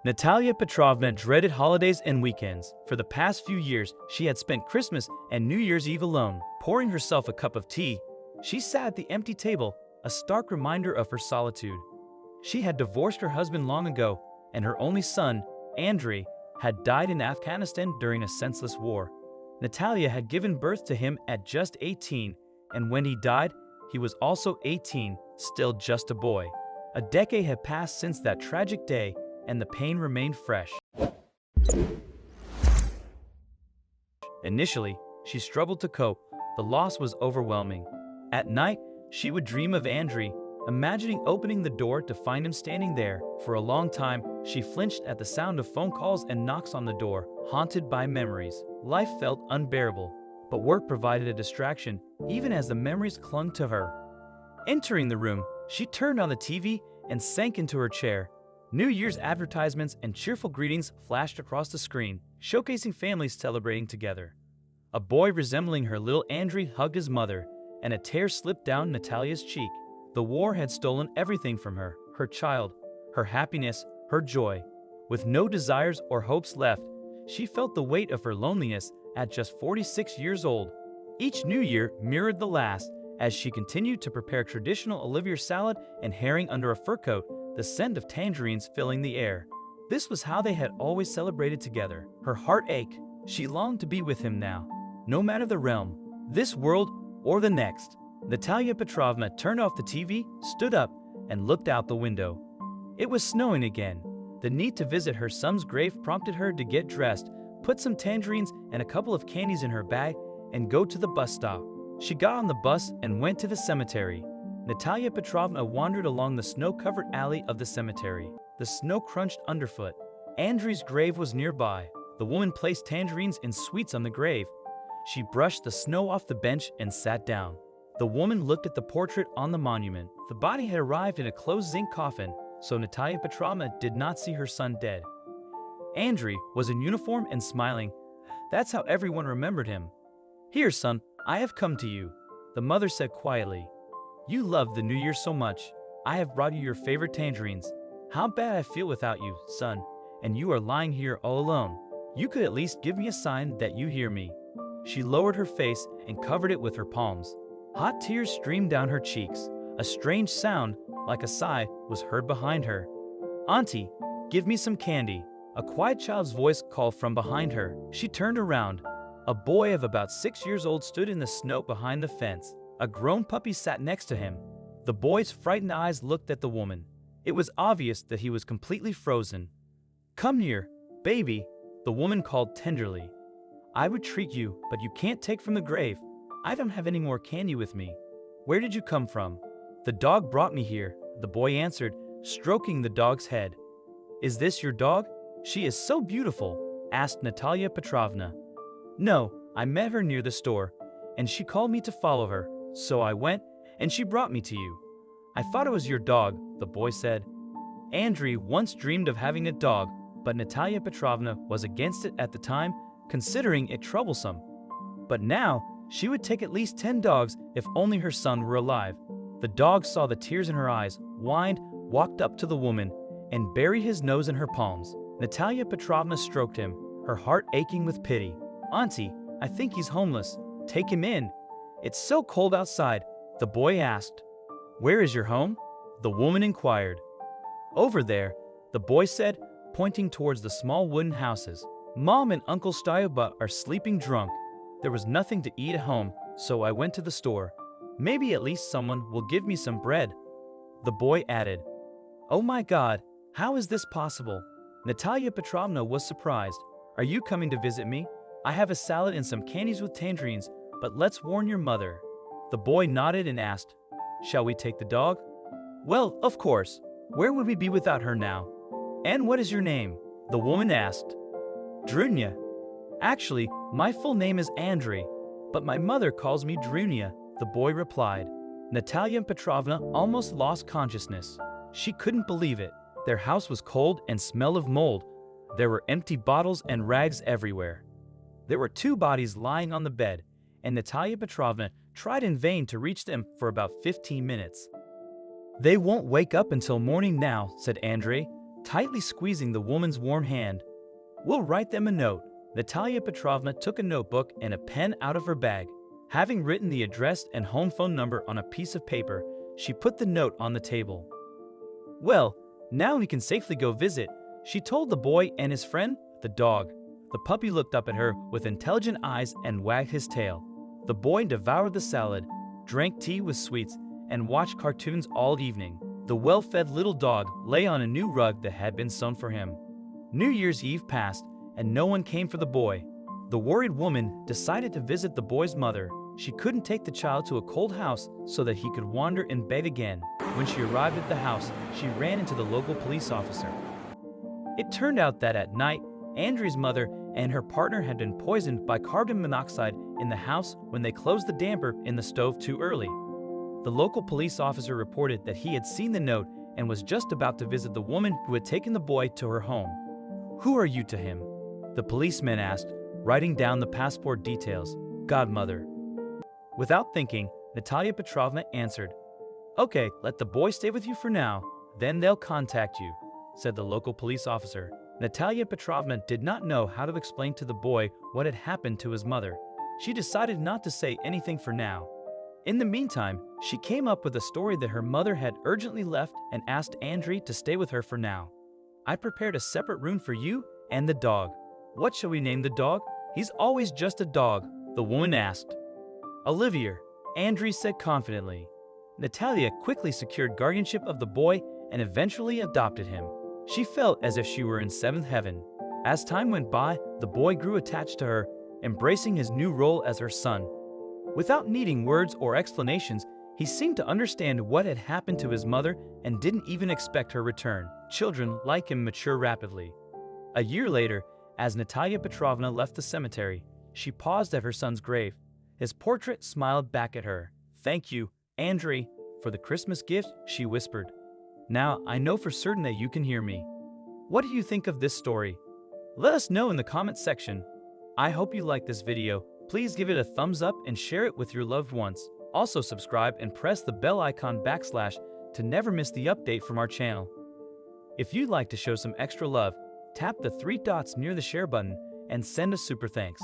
Natalia Petrovna dreaded holidays and weekends. For the past few years, she had spent Christmas and New Year's Eve alone. Pouring herself a cup of tea, she sat at the empty table, a stark reminder of her solitude. She had divorced her husband long ago, and her only son, Andrei, had died in Afghanistan during a senseless war. Natalia had given birth to him at just 18, and when he died, he was also 18, still just a boy. A decade had passed since that tragic day, and the pain remained fresh. Initially, she struggled to cope. The loss was overwhelming. At night, she would dream of Andrei, imagining opening the door to find him standing there. For a long time, she flinched at the sound of phone calls and knocks on the door, haunted by memories. Life felt unbearable, but work provided a distraction, even as the memories clung to her. Entering the room, she turned on the TV and sank into her chair. New Year's advertisements and cheerful greetings flashed across the screen, showcasing families celebrating together. A boy resembling her little Andrei hugged his mother, and a tear slipped down Natalia's cheek. The war had stolen everything from her, her child, her happiness, her joy. With no desires or hopes left, she felt the weight of her loneliness at just 46 years old. Each new year mirrored the last, as she continued to prepare traditional Olivier salad and herring under a fur coat, the scent of tangerines filling the air. This was how they had always celebrated together. Her heart ached. She longed to be with him now, no matter the realm, this world or the next. Natalia Petrovna turned off the TV, stood up, and looked out the window. It was snowing again. The need to visit her son's grave prompted her to get dressed, put some tangerines and a couple of candies in her bag, and go to the bus stop. She got on the bus and went to the cemetery. Natalia Petrovna wandered along the snow-covered alley of the cemetery. The snow crunched underfoot. Andrei's grave was nearby. The woman placed tangerines and sweets on the grave. She brushed the snow off the bench and sat down. The woman looked at the portrait on the monument. The body had arrived in a closed zinc coffin, so Natalia Petrovna did not see her son dead. Andrei was in uniform and smiling. That's how everyone remembered him. "Here, son, I have come to you," the mother said quietly. "You love the New Year so much. I have brought you your favorite tangerines. How bad I feel without you, son, and you are lying here all alone. You could at least give me a sign that you hear me." She lowered her face and covered it with her palms. Hot tears streamed down her cheeks. A strange sound, like a sigh, was heard behind her. "Auntie, give me some candy." A quiet child's voice called from behind her. She turned around. A boy of about 6 years old stood in the snow behind the fence. A grown puppy sat next to him. The boy's frightened eyes looked at the woman. It was obvious that he was completely frozen. "Come here, baby," the woman called tenderly. "I would treat you, but you can't take from the grave. I don't have any more candy with me." "Where did you come from?" "The dog brought me here," the boy answered, stroking the dog's head. "Is this your dog? She is so beautiful," asked Natalia Petrovna. "No, I met her near the store, and she called me to follow her, so I went, and she brought me to you." "I thought it was your dog," the boy said. Andrei once dreamed of having a dog, but Natalia Petrovna was against it at the time, considering it troublesome. But now, she would take at least 10 dogs if only her son were alive. The dog saw the tears in her eyes, whined, walked up to the woman, and buried his nose in her palms. Natalia Petrovna stroked him, her heart aching with pity. "Auntie, I think he's homeless. Take him in." "It's so cold outside," the boy asked. "Where is your home?" the woman inquired. "Over there," the boy said, pointing towards the small wooden houses. "Mom and Uncle Styoba are sleeping drunk. There was nothing to eat at home, so I went to the store. Maybe at least someone will give me some bread," the boy added. "Oh my God, how is this possible?" Natalia Petrovna was surprised. "Are you coming to visit me? I have a salad and some candies with tangerines, but let's warn your mother." The boy nodded and asked, "Shall we take the dog?" "Well, of course. Where would we be without her now?" "And what is your name?" the woman asked. "Drunya. Actually, my full name is Andrei, but my mother calls me Drunya," the boy replied. Natalia Petrovna almost lost consciousness. She couldn't believe it. Their house was cold and smelled of mold. There were empty bottles and rags everywhere. There were 2 bodies lying on the bed, and Natalia Petrovna tried in vain to reach them for about 15 minutes. "They won't wake up until morning now," said Andrei. tightly squeezing the woman's warm hand. "We'll write them a note." Natalia Petrovna took a notebook and a pen out of her bag. Having written the address and home phone number on a piece of paper, she put the note on the table. "Well, now we can safely go visit," she told the boy and his friend, the dog. The puppy looked up at her with intelligent eyes and wagged his tail. The boy devoured the salad, drank tea with sweets, and watched cartoons all evening. The well-fed little dog lay on a new rug that had been sewn for him. New Year's Eve passed, and no one came for the boy. The worried woman decided to visit the boy's mother. She couldn't take the child to a cold house so that he could wander and beg again. When she arrived at the house, she ran into the local police officer. It turned out that at night, Andrew's mother and her partner had been poisoned by carbon monoxide in the house when they closed the damper in the stove too early. The local police officer reported that he had seen the note and was just about to visit the woman who had taken the boy to her home. "Who are you to him?" the policeman asked, writing down the passport details. "Godmother." Without thinking, Natalia Petrovna answered, "Okay, let the boy stay with you for now, then they'll contact you," said the local police officer. Natalia Petrovna did not know how to explain to the boy what had happened to his mother. She decided not to say anything for now. In the meantime, she came up with a story that her mother had urgently left and asked Andrei to stay with her for now. "I prepared a separate room for you and the dog. What shall we name the dog?" "He's always just a dog," the woman asked. "Olivier," Andrei said confidently. Natalia quickly secured guardianship of the boy and eventually adopted him. She felt as if she were in seventh heaven. As time went by, the boy grew attached to her, embracing his new role as her son. Without needing words or explanations, he seemed to understand what had happened to his mother and didn't even expect her return. Children like him mature rapidly. A year later, as Natalia Petrovna left the cemetery, she paused at her son's grave. His portrait smiled back at her. "Thank you, Andrei, for the Christmas gift," she whispered. "Now I know for certain that you can hear me." What do you think of this story? Let us know in the comment section. I hope you liked this video. Please give it a thumbs up and share it with your loved ones. Also subscribe and press the bell icon / to never miss the update from our channel. If you'd like to show some extra love, tap the 3 dots near the share button and send a super thanks.